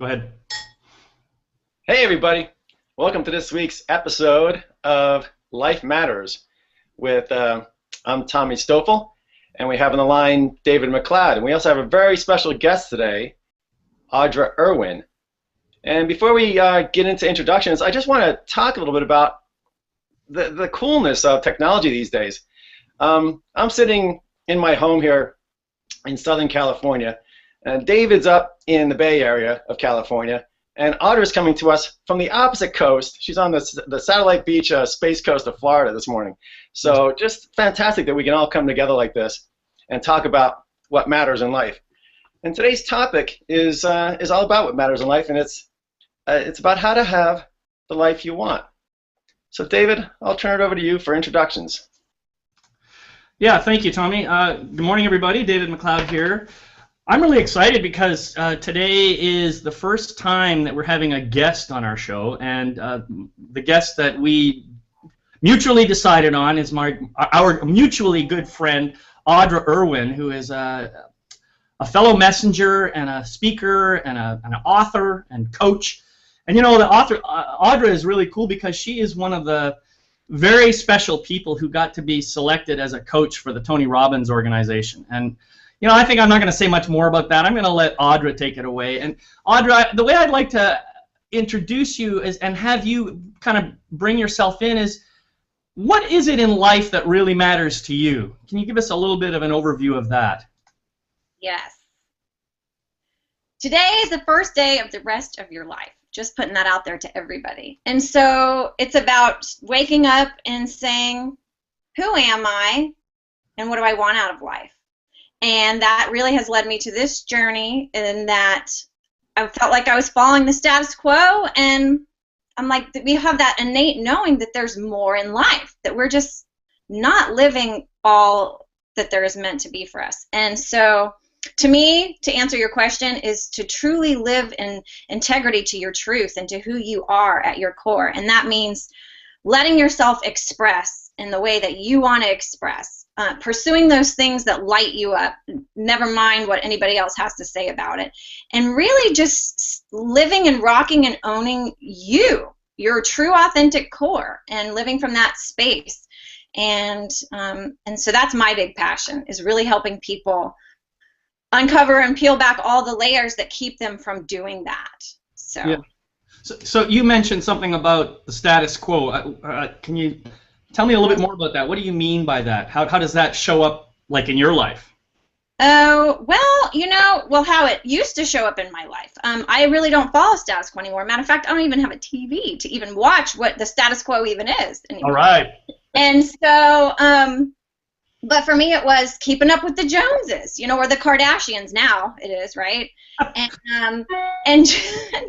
Go ahead. Hey everybody, welcome to this week's episode of Life Matters with, I'm Tommy Stoffel, and we have on the line David McLeod, and we also have a very special guest today, Audra Erwin. And before we get into introductions, I just want to talk a little bit about the coolness of technology these days. I'm sitting in my home here in Southern California, and David's up in the Bay Area of California, and Audra's coming to us from the opposite coast. She's on the Satellite Beach Space Coast of Florida this morning. So just fantastic that we can all come together like this and talk about what matters in life. And today's topic is all about what matters in life, and it's about how to have the life you want. So David, I'll turn it over to you for introductions. Yeah, thank you, Tommy. Good morning, everybody. David McLeod here. I'm really excited because today is the first time that we're having a guest on our show, and the guest that we mutually decided on is our mutually good friend, Audra Erwin, who is a fellow messenger and a speaker and an author and coach. And you know, the author Audra is really cool because she is one of the very special people who got to be selected as a coach for the Tony Robbins organization. And you know, I think I'm not going to say much more about that. I'm going to let Audra take it away. And Audra, the way I'd like to introduce you and have you kind of bring yourself in is, what is it in life that really matters to you? Can you give us a little bit of an overview of that? Yes. Today is the first day of the rest of your life. Just putting that out there to everybody. And so it's about waking up and saying, who am I and what do I want out of life? And that really has led me to this journey, in that I felt like I was following the status quo, and I'm like, we have that innate knowing that there's more in life, that we're just not living all that there is meant to be for us. And so to me, to answer your question, is to truly live in integrity to your truth and to who you are at your core. And that means letting yourself express in the way that you want to express. Pursuing those things that light you up, never mind what anybody else has to say about it, and really just living and rocking and owning your true authentic core, and living from that space. And so that's my big passion, is really helping people uncover and peel back all the layers that keep them from doing that. So, yeah. So you mentioned something about the status quo. Can you tell me a little bit more about that? What do you mean by that? How does that show up, like, in your life? Oh, well, you know, how it used to show up in my life. I really don't follow status quo anymore. Matter of fact, I don't even have a TV to even watch what the status quo even is anymore. All right. And so, but for me it was keeping up with the Joneses, you know, or the Kardashians now it is, right? And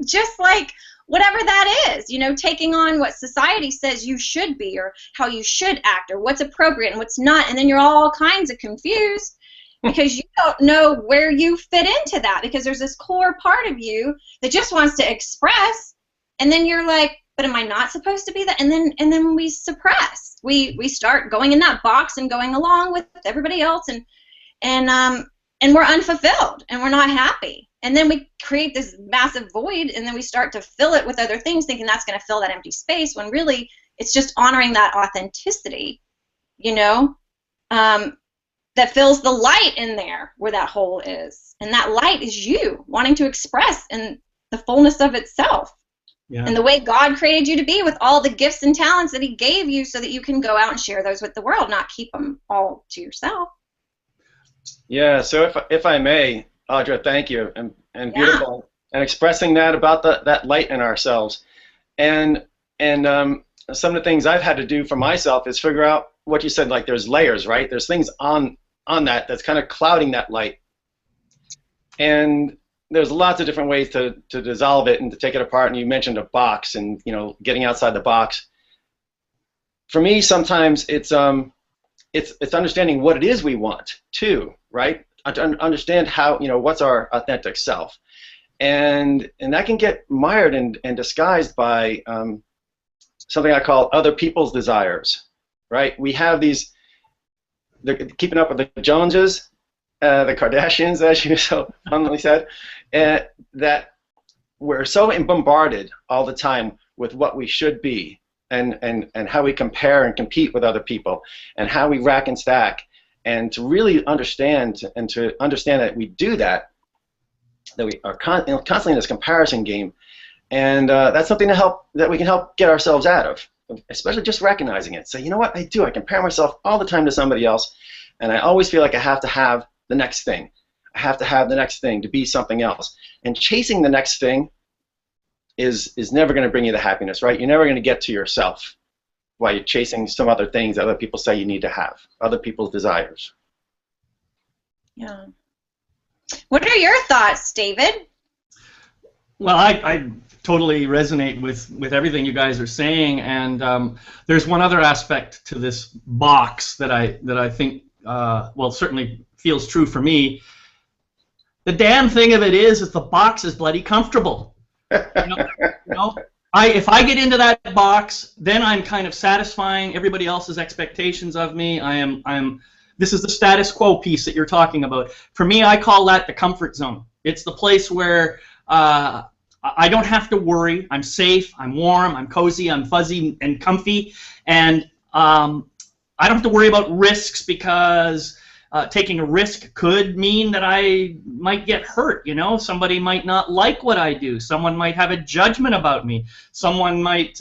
just like, whatever that is, you know, taking on what society says you should be, or how you should act, or what's appropriate and what's not, and then you're all kinds of confused because you don't know where you fit into that, because there's this core part of you that just wants to express, and then you're like, but am I not supposed to be that? And then we suppress. We start going in that box and going along with everybody else, and we're unfulfilled and we're not happy. And then we create this massive void, and then we start to fill it with other things, thinking that's going to fill that empty space, when really it's just honoring that authenticity, you know, that fills the light in there where that hole is. And that light is you wanting to express in the fullness of itself. Yeah. And the way God created you to be, with all the gifts and talents that He gave you, so that you can go out and share those with the world, not keep them all to yourself. Yeah, so if I may, Audra, thank you, and beautiful, and expressing that about that light in ourselves, and some of the things I've had to do for myself is figure out what you said, like there's layers, right? There's things on that's kind of clouding that light, and there's lots of different ways to dissolve it and to take it apart. And you mentioned a box, and you know, getting outside the box. For me, sometimes it's understanding what it is we want too, right? To understand how, you know, what's our authentic self, and that can get mired and disguised by something I call other people's desires, right? We have these, keeping up with the Joneses, the Kardashians, as you so funnily said, that we're so bombarded all the time with what we should be, and how we compare and compete with other people, and how we rack and stack, and to really understand that we do that we are constantly in this comparison game, and that's something that we can help get ourselves out of, especially just recognizing it. So you know what, I compare myself all the time to somebody else, and I always feel like I have to have the next thing. I have to have the next thing to be something else, and chasing the next thing is never going to bring you the happiness, right? You're never going to get to yourself while you're chasing some other things that other people say you need to have, other people's desires. Yeah. What are your thoughts, David? Well, I totally resonate with everything you guys are saying, and there's one other aspect to this box that I think well, certainly feels true for me. The damn thing of it is the box is bloody comfortable. If I get into that box, then I'm kind of satisfying everybody else's expectations of me. This is the status quo piece that you're talking about. For me, I call that the comfort zone. It's the place where I don't have to worry. I'm safe, I'm warm, I'm cozy, I'm fuzzy and comfy, and I don't have to worry about risks, because taking a risk could mean that I might get hurt. Somebody might not like what I do. Someone might have a judgment about me. Someone might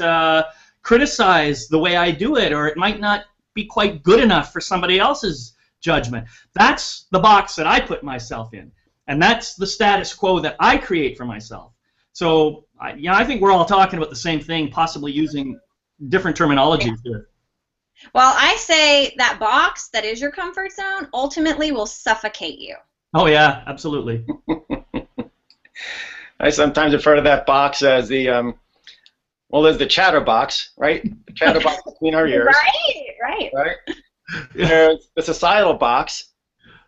criticize the way I do it, or it might not be quite good enough for somebody else's judgment. That's the box that I put myself in, and that's the status quo that I create for myself. So, I think we're all talking about the same thing, possibly using different terminologies here. Well, I say that box that is your comfort zone ultimately will suffocate you. Oh, yeah, absolutely. I sometimes refer to that box as the, there's the chatter box, right? The chatter box between our ears. Right. There's the societal box.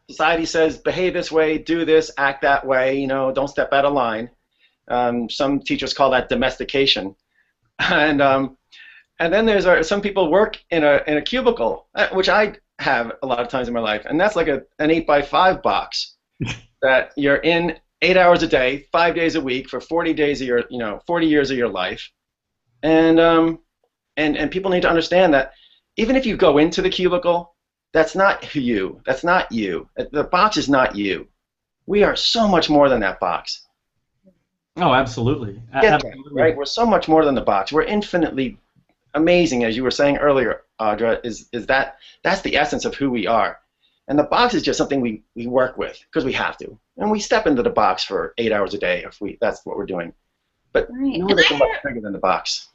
Society says, behave this way, do this, act that way, don't step out of line. Some teachers call that domestication. And then there's some people work in a cubicle, which I have a lot of times in my life, and that's like an 8x5 box that you're in 8 hours a day, 5 days a week for 40 days of your 40 years of your life, and people need to understand that even if you go into the cubicle, that's not you. That's not you. The box is not you. We are so much more than that box. Oh, absolutely. Absolutely. Right? We're so much more than the box. We're infinitely amazing, as you were saying earlier, Audra, is that's the essence of who we are. And the box is just something we work with because we have to. And we step into the box for 8 hours a day if that's what we're doing. But know that we're much bigger than the box.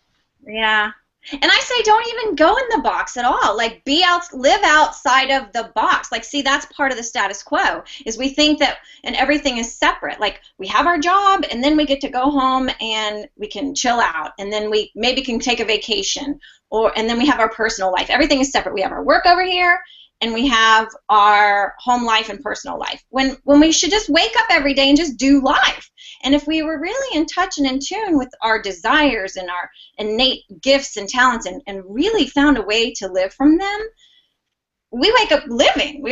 Yeah. And I say don't even go in the box at all. Like live outside of the box. Like, see, that's part of the status quo, is we think that and everything is separate. Like, we have our job and then we get to go home and we can chill out, and then we maybe can take a vacation, and then we have our personal life. Everything is separate. We have our work over here and we have our home life and personal life. When we should just wake up every day and just do life. And if we were really in touch and in tune with our desires and our innate gifts and talents, and really found a way to live from them, we wake up living.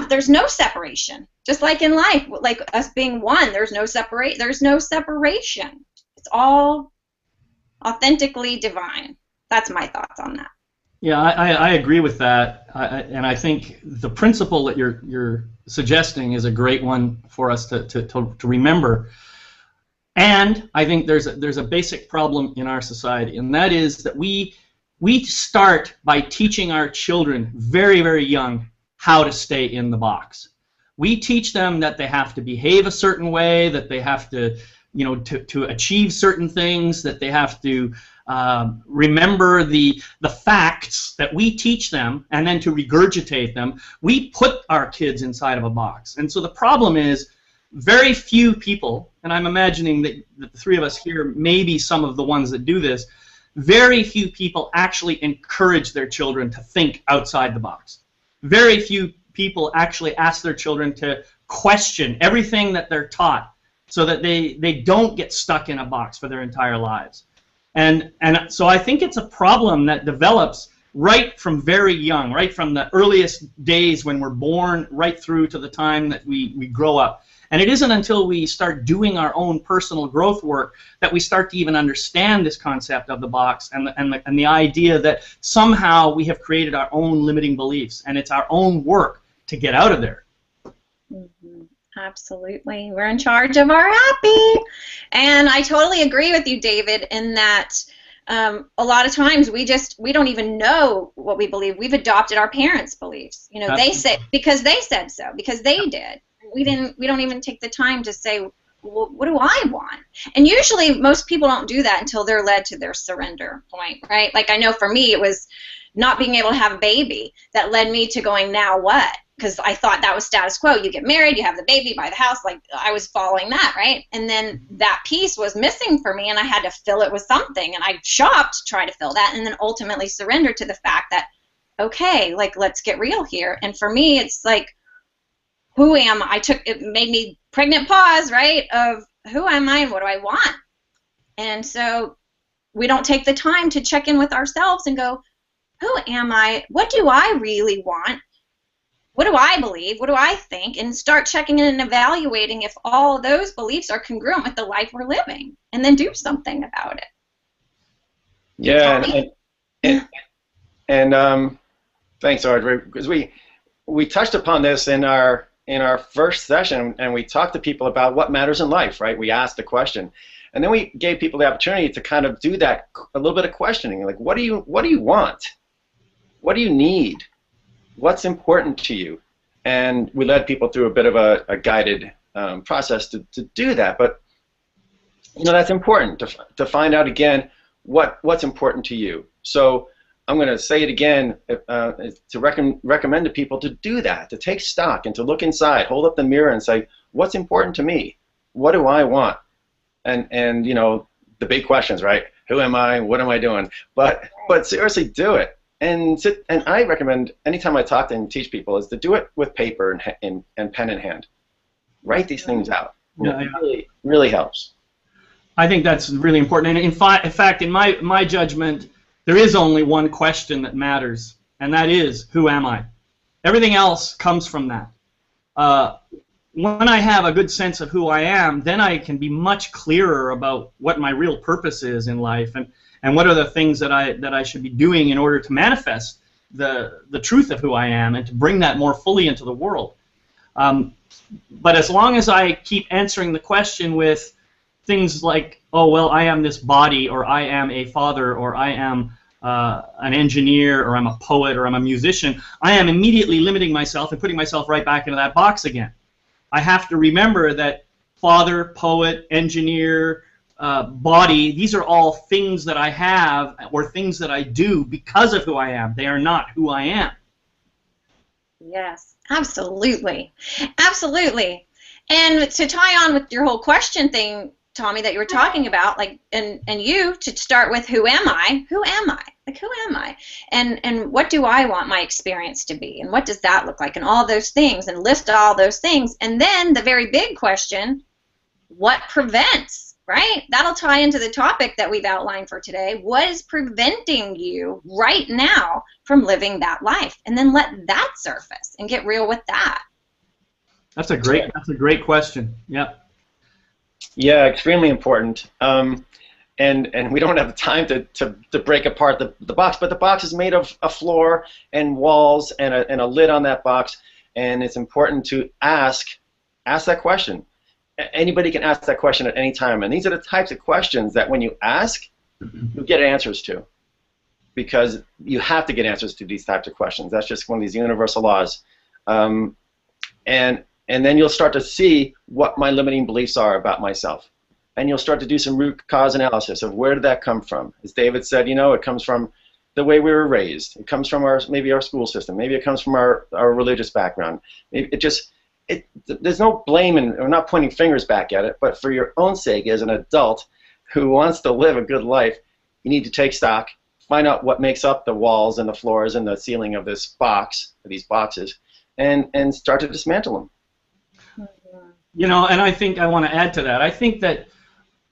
There's no separation. Just like in life, like us being one, there's no separation. It's all authentically divine. That's my thoughts on that. Yeah, I agree with that, and I think the principle that you're suggesting is a great one for us to remember. And I think there's a basic problem in our society, and that is that we start by teaching our children very, very young how to stay in the box. We teach them that they have to behave a certain way, that they have to, to achieve certain things, that they have to remember the facts that we teach them, and then to regurgitate them. We put our kids inside of a box. And so the problem is very few people, and I'm imagining that the three of us here may be some of the ones that do this, very few people actually encourage their children to think outside the box. Very few people actually ask their children to question everything that they're taught so that they don't get stuck in a box for their entire lives. And so I think it's a problem that develops right from very young, right from the earliest days when we're born, right through to the time that we grow up. And it isn't until we start doing our own personal growth work that we start to even understand this concept of the box and the idea that somehow we have created our own limiting beliefs, and it's our own work to get out of there. Mm-hmm. Absolutely. We're in charge of our happy. And I totally agree with you, David, in that a lot of times we don't even know what we believe. We've adopted our parents' beliefs. You know, they say because they said so, because they did. We don't even take the time to say, well, what do I want? And usually most people don't do that until they're led to their surrender point, right? Like I know for me it was not being able to have a baby that led me to going, now what? Because I thought that was status quo. You get married, you have the baby, buy the house. Like I was following that, right? And then that piece was missing for me, and I had to fill it with something. And I shopped to try to fill that, and then ultimately surrendered to the fact that, okay, like let's get real here. And for me, it's like, who am I? It made me pregnant pause, right? Of who am I and what do I want? And so we don't take the time to check in with ourselves and go, who am I? What do I really want? What do I believe? What do I think? And start checking in and evaluating if all those beliefs are congruent with the life we're living, and then do something about it. Yeah, and thanks, Audra, because we touched upon this in our first session, and we talked to people about what matters in life, right? We asked the question, and then we gave people the opportunity to kind of do that, a little bit of questioning, like what do you want? What do you need? What's important to you? And we led people through a bit of a guided process to do that. But you know, that's important to find out again what's important to you. So I'm going to say it again to recommend to people to do that, to take stock and to look inside, hold up the mirror and say, what's important to me? What do I want? And you know, the big questions, right? Who am I? What am I doing? But seriously, do it. And I recommend anytime I talk and teach people is to do it with paper and pen in hand. Write these things out. Yeah, it really helps. I think that's really important. And in fact, in my judgment, there is only one question that matters, and that is, who am I? Everything else comes from that. When I have a good sense of who I am, then I can be much clearer about what my real purpose is in life, and what are the things that I should be doing in order to manifest the truth of who I am and to bring that more fully into the world. But as long as I keep answering the question with things like, oh, well, I am this body, or I am a father, or I am an engineer, or I'm a poet, or I'm a musician, I am immediately limiting myself and putting myself right back into that box again. I have to remember that father, poet, engineer, body, these are all things that I have or things that I do because of who I am. They are not who I am. Yes, absolutely. Absolutely. And to tie on with your whole question thing, Tommy, that you were talking about, like, and you to start with, who am I? Who am I? Like, who am I? And what do I want my experience to be? And what does that look like? And all those things, and list all those things. And then the very big question, what prevents, right? That'll tie into the topic that we've outlined for today. What is preventing you right now from living that life? And then let that surface and get real with that. That's a great question. Yeah. Yeah, extremely important. And we don't have the time to break apart the box, but the box is made of a floor and walls and a lid on that box, and it's important to ask that question. Anybody can ask that question at any time, and these are the types of questions that when you ask, you get answers to, because you have to get answers to these types of questions. That's just one of these universal laws. And then you'll start to see what my limiting beliefs are about myself. And you'll start to do some root cause analysis of where did that come from. As David said, you know, it comes from the way we were raised. It comes from maybe our school system. Maybe it comes from our religious background. There's no blame, and we're not pointing fingers back at it, but for your own sake as an adult who wants to live a good life, you need to take stock, find out what makes up the walls and the floors and the ceiling of this box, these boxes, and start to dismantle them. You know, and I think I want to add to that. I think that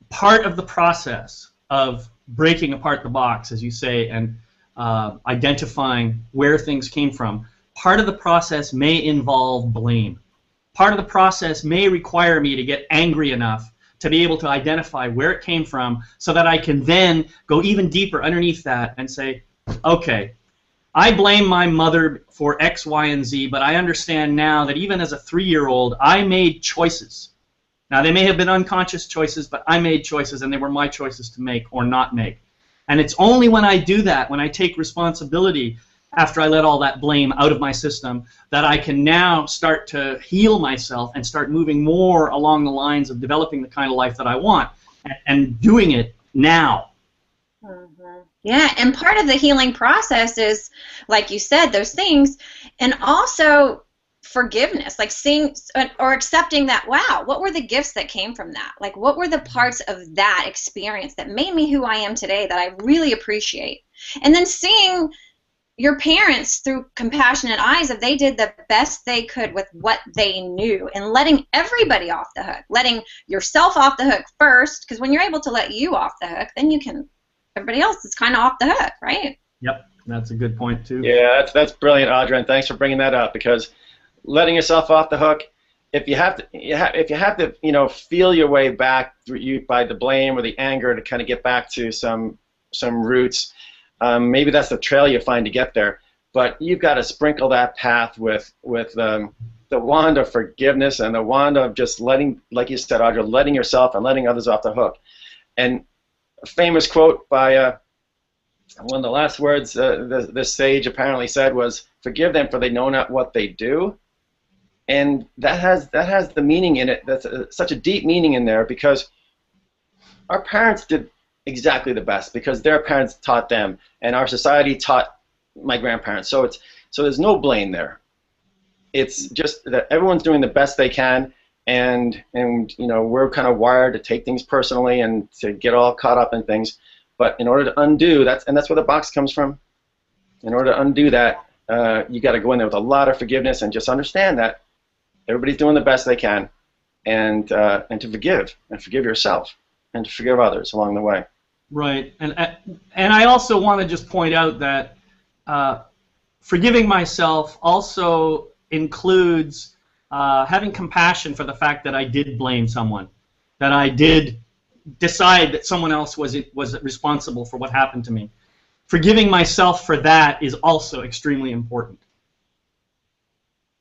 part of the process of breaking apart the box, as you say, and identifying where things came from, part of the process may involve blame. part of the process may require me to get angry enough to be able to identify where it came from so that I can then go even deeper underneath that and say, okay, I blame my mother for X, Y, and Z, but I understand now that even as a 3-year-old, I made choices. Now, they may have been unconscious choices, but I made choices, and they were my choices to make or not make. And it's only when I do that, when I take responsibility after I let all that blame out of my system, that I can now start to heal myself and start moving more along the lines of developing the kind of life that I want and doing it now. Yeah, and part of the healing process is, like you said, those things, and also forgiveness, like seeing or accepting that, wow, what were the gifts that came from that? Like, what were the parts of that experience that made me who I am today that I really appreciate? And then seeing your parents through compassionate eyes, if they did the best they could with what they knew, and letting everybody off the hook, letting yourself off the hook first, because when you're able to let you off the hook, then you can, everybody else is kind of off the hook, right? Yep, that's a good point too. Yeah, that's brilliant, Audra, and thanks for bringing that up, because letting yourself off the hook, if you have to, you know, feel your way back through by the blame or the anger to kind of get back to some roots. Maybe that's the trail you find to get there, but you've got to sprinkle that path with the wand of forgiveness and the wand of just letting, like you said, Audra, letting yourself and letting others off the hook. And a famous quote by one of the last words this sage apparently said was, "Forgive them, for they know not what they do." And that has the meaning in it. That's such a deep meaning in there, because our parents did exactly the best because their parents taught them, and our society taught my grandparents. So there's no blame there. It's just that everyone's doing the best they can, and you know, we're kind of wired to take things personally and to get all caught up in things. But in order to undo that's where the box comes from. In order to undo that, you got to go in there with a lot of forgiveness and just understand that everybody's doing the best they can, and to forgive yourself, and to forgive others along the way. Right, and I also want to just point out that forgiving myself also includes having compassion for the fact that I did blame someone, that I did decide that someone else was responsible for what happened to me. Forgiving myself for that is also extremely important.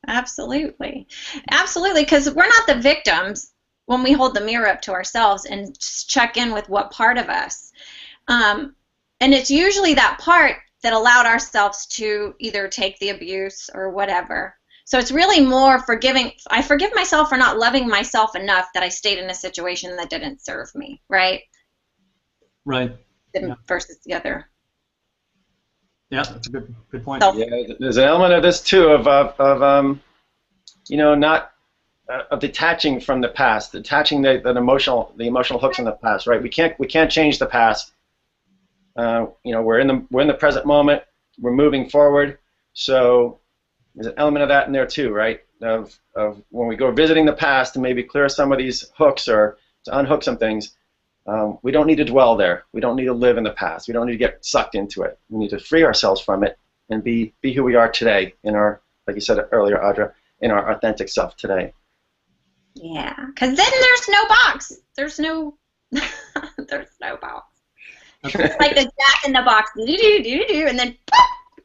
Absolutely, absolutely, because we're not the victims when we hold the mirror up to ourselves and just check in with what part of us. And it's usually that part that allowed ourselves to either take the abuse or whatever. So it's really more forgiving. I forgive myself for not loving myself enough that I stayed in a situation that didn't serve me, right? Right. Yeah. Versus the other. Yeah, that's a good point. Yeah, there's an element of this too of you know, not of detaching from the past, detaching the emotional hooks in the past, right? We can't change the past. You know, we're in the present moment. We're moving forward. So there's an element of that in there too, right? Of when we go visiting the past to maybe clear some of these hooks or to unhook some things. We don't need to dwell there. We don't need to live in the past. We don't need to get sucked into it. We need to free ourselves from it and be who we are today in our, like you said earlier, Audra, in our authentic self today. Yeah, because then there's no box. There's no box. It's like the Jack in the Box, and then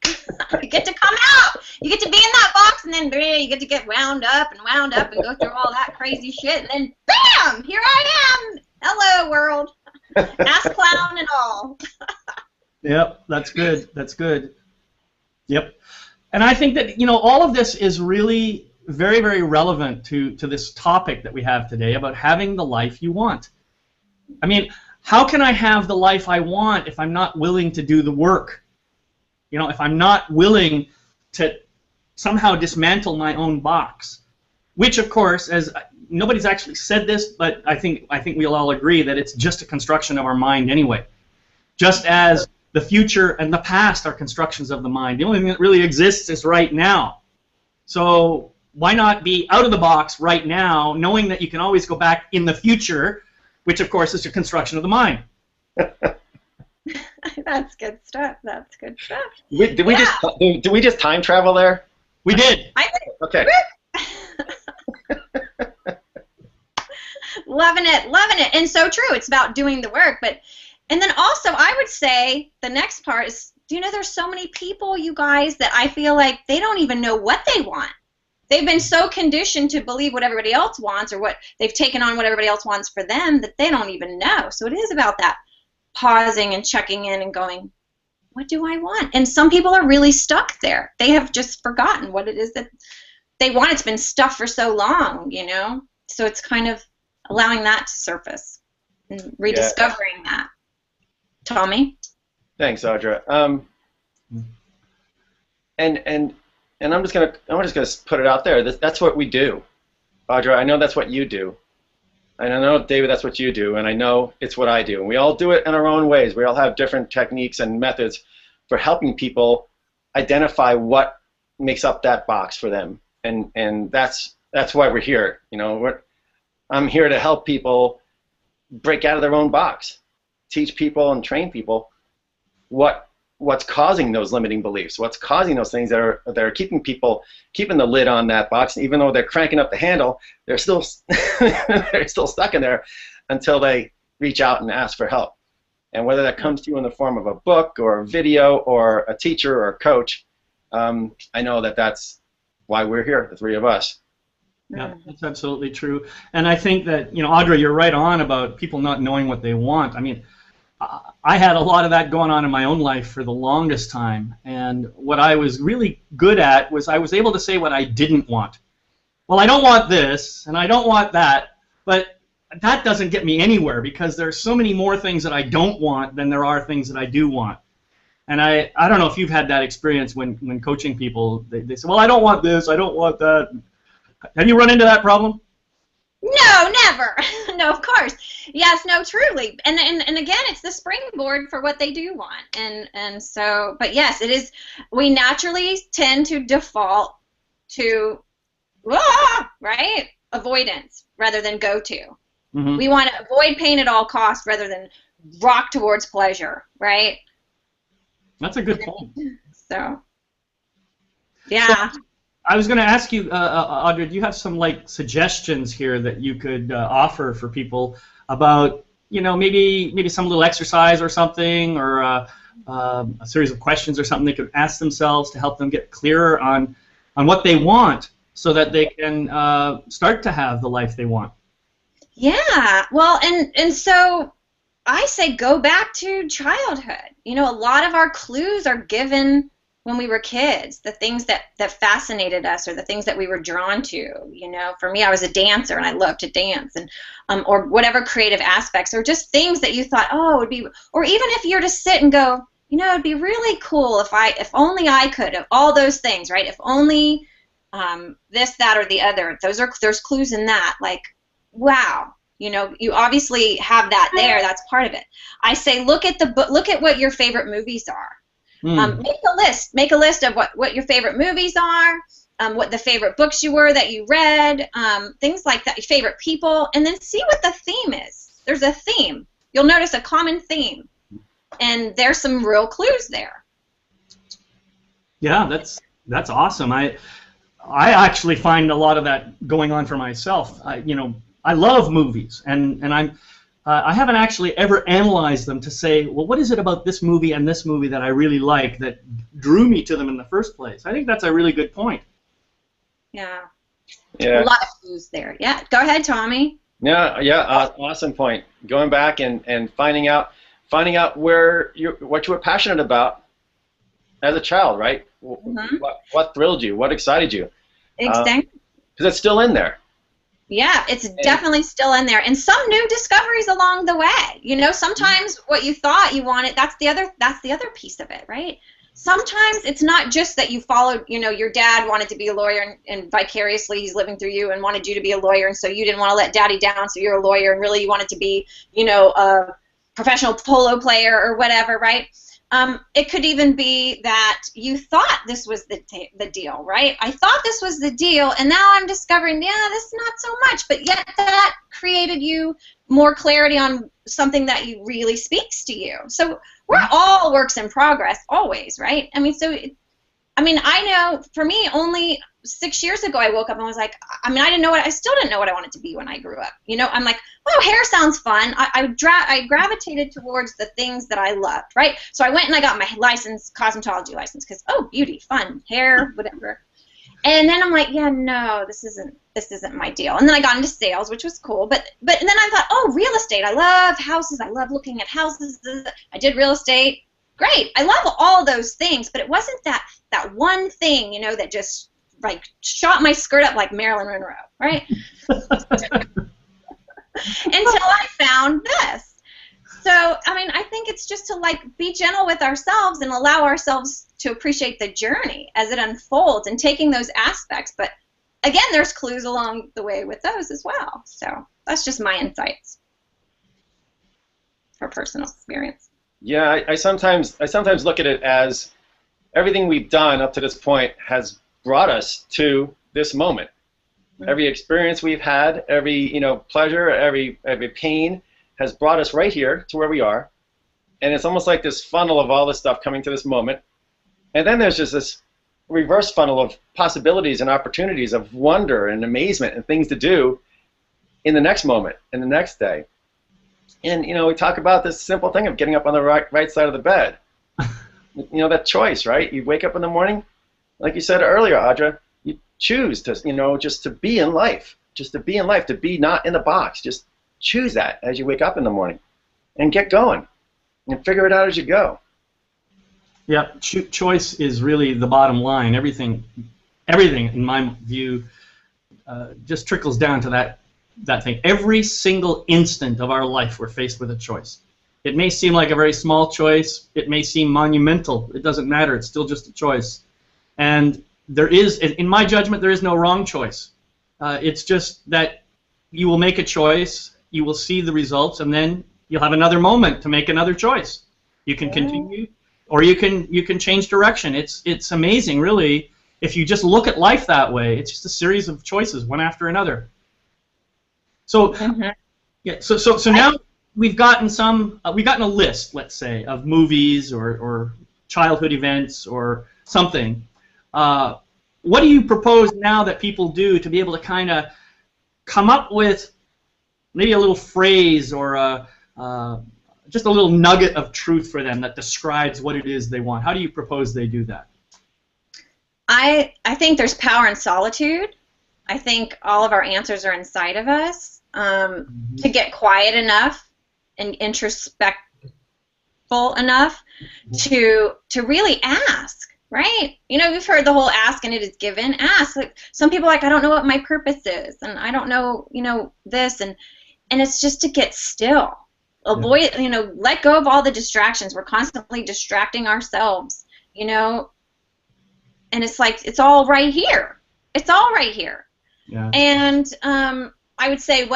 poof, you get to come out. You get to be in that box, and then you get to get wound up and go through all that crazy shit, and then bam, here I am. Hello, world. Ass clown and all. Yep, that's good. That's good. Yep. And I think that, you know, all of this is really very, very relevant to this topic that we have today about having the life you want. I mean, how can I have the life I want if I'm not willing to do the work? You know, if I'm not willing to somehow dismantle my own box, which, of course, as nobody's actually said this, but I think we'll all agree that it's just a construction of our mind anyway. Just as the future and the past are constructions of the mind. The only thing that really exists is right now. So why not be out of the box right now, knowing that you can always go back in the future, which, of course, is a construction of the mind. That's good stuff. That's good stuff. Did we just time travel there? We did. I did. Okay. Loving it, loving it. And so true. It's about doing the work. And then also, I would say the next part is, do you know there's so many people, you guys, that I feel like they don't even know what they want. They've been so conditioned to believe what everybody else wants, or what they've taken on what everybody else wants for them, that they don't even know. So it is about that pausing and checking in and going, what do I want? And some people are really stuck there. They have just forgotten what it is that they want. It's been stuffed for so long, you know? So it's kind of allowing that to surface and rediscovering that. Tommy? Thanks, Audra. And I'm just gonna put it out there. That's what we do, Audra. I know that's what you do, and I know, David, that's what you do, and I know it's what I do. And we all do it in our own ways. We all have different techniques and methods for helping people identify what makes up that box for them, and that's why we're here. You know, I'm here to help people break out of their own box, teach people and train people what's causing those limiting beliefs, what's causing those things that are keeping the lid on that box. Even though they're cranking up the handle, they're still they're still stuck in there until they reach out and ask for help. And whether that comes to you in the form of a book or a video or a teacher or a coach, I know that's why we're here, the three of us. Yeah, that's absolutely true. And I think that, you know, Audra, you're right on about people not knowing what they want. I mean, I had a lot of that going on in my own life for the longest time, and what I was really good at was I was able to say what I didn't want. Well, I don't want this, and I don't want that, but that doesn't get me anywhere, because there's so many more things that I don't want than there are things that I do want. And I don't know if you've had that experience when coaching people. They say, well, I don't want this, I don't want that. Have you run into that problem? No, never. No, of course. Yes, no, truly. And again, it's the springboard for what they do want. And so, but yes, it is. We naturally tend to default to, right? Avoidance rather than go to. Mm-hmm. We want to avoid pain at all costs rather than rock towards pleasure, right? That's a good point. So, yeah. So, I was going to ask you, Audra, do you have some like suggestions here that you could offer for people about, you know, maybe some little exercise or something, or a series of questions or something they could ask themselves to help them get clearer on what they want, so that they can start to have the life they want? Yeah, well, and so I say go back to childhood. You know, a lot of our clues are given when we were kids, the things that fascinated us, or the things that we were drawn to. You know, for me, I was a dancer and I loved to dance, and or whatever creative aspects, or just things that you thought, oh, it would be, or even if you're to sit and go, you know, it'd be really cool if only I could, of all those things, right? If only this, that, or the other. There's clues in that, like, wow. You know, you obviously have that there. That's part of it. I say look at what your favorite movies are. Make a list of what your favorite movies are, what the favorite books you were that you read, things like that, your favorite people, and then see what the theme is. There's a theme. You'll notice a common theme, and there's some real clues there. Yeah, that's awesome. I actually find a lot of that going on for myself. I love movies, and I haven't actually ever analyzed them to say, well, what is it about this movie and this movie that I really like that drew me to them in the first place? I think that's a really good point. Yeah. A lot of clues there. Yeah, go ahead, Tommy. Yeah, awesome point. Going back and finding out what you were passionate about as a child, right? Mm-hmm. What thrilled you? What excited you? Exactly. Because it's still in there. Yeah, it's definitely still in there, and some new discoveries along the way. You know, sometimes what you thought you wanted, that's the other piece of it, right? Sometimes it's not just that you followed, you know, your dad wanted to be a lawyer, and vicariously he's living through you and wanted you to be a lawyer, and so you didn't want to let daddy down, so you're a lawyer, and really you wanted to be, you know, a professional polo player or whatever, right? It could even be that you thought this was the deal, right? I thought this was the deal, and now I'm discovering, yeah, this is not so much, but yet that created you more clarity on something that really speaks to you. So we're all works in progress, always, right? I mean, so I mean, I know for me, only 6 years ago, I woke up and was like, I mean, I still didn't know what I wanted to be when I grew up. You know, I'm like, oh, hair sounds fun. I gravitated towards the things that I loved, right? So I went and I got my cosmetology license, because, oh, beauty, fun, hair, whatever. And then I'm like, yeah, no, this isn't my deal. And then I got into sales, which was cool. But then I thought, oh, real estate. I love houses. I love looking at houses. I did real estate. Great. I love all those things, but it wasn't that one thing, you know, that just like shot my skirt up like Marilyn Monroe, right? Until I found this. So, I mean, I think it's just to like be gentle with ourselves and allow ourselves to appreciate the journey as it unfolds and taking those aspects. But again, there's clues along the way with those as well. So that's just my insights for personal experience. Yeah, I sometimes look at it as everything we've done up to this point has brought us to this moment. Mm-hmm. Every experience we've had, every pleasure, every pain has brought us right here to where we are. And it's almost like this funnel of all this stuff coming to this moment. And then there's just this reverse funnel of possibilities and opportunities of wonder and amazement and things to do in the next moment, in the next day. And we talk about this simple thing of getting up on the right side of the bed. That choice, right? You wake up in the morning, like you said earlier, Audra, you choose to, just to be in life, to be not in the box. Just choose that as you wake up in the morning and get going and figure it out as you go. Yeah, choice is really the bottom line. Everything in my view just trickles down to that thing. Every single instant of our life we're faced with a choice. It may seem like a very small choice. It may seem monumental. It doesn't matter. It's still just a choice. And there is, in my judgment, there is no wrong choice. It's just that you will make a choice, you will see the results, and then you'll have another moment to make another choice. You can continue, or you can change direction. It's amazing, really, if you just look at life that way. It's just a series of choices, one after another. So, yeah. So now we've gotten a list, let's say, of movies or childhood events or something. What do you propose now that people do to be able to kind of come up with maybe a little phrase or just a little nugget of truth for them that describes what it is they want? How do you propose they do that? I think there's power in solitude. I think all of our answers are inside of us. To get quiet enough and introspectful enough to really ask, right? We've heard the whole ask and it is given. Ask. Like, some people are like, I don't know what my purpose is, and I don't know, this, and it's just to get still. Avoid, let go of all the distractions. We're constantly distracting ourselves, and it's like, it's all right here. It's all right here. Yeah. And I would say,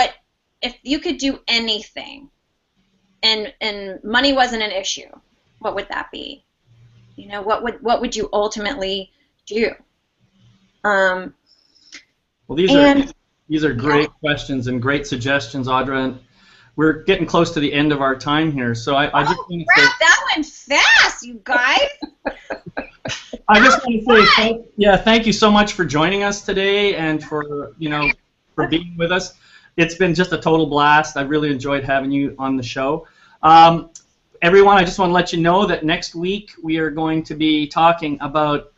if you could do anything and money wasn't an issue, what would that be? What would you ultimately do? Well, these are great questions and great suggestions, Audra. And we're getting close to the end of our time here, so I just want to say, that went fast, you guys. I just want to say, thank you so much for joining us today and for being with us. It's been just a total blast. I really enjoyed having you on the show. Everyone, I just want to let you know that next week we are going to be talking about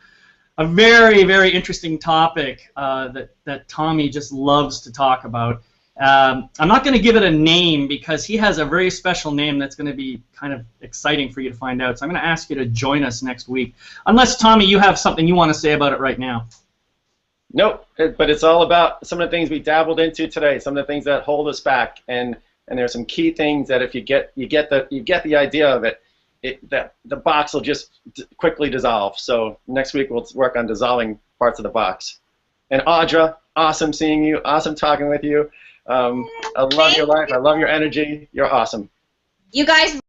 a very, very interesting topic that Tommy just loves to talk about. I'm not going to give it a name because he has a very special name that's going to be kind of exciting for you to find out. So I'm going to ask you to join us next week. Unless, Tommy, you have something you want to say about it right now. Nope, but it's all about some of the things we dabbled into today, some of the things that hold us back, and there's some key things that if you get the idea of it, the box will just quickly dissolve. So next week we'll work on dissolving parts of the box. And Audra, awesome seeing you, awesome talking with you. I love your life, I love your energy. You're awesome. You guys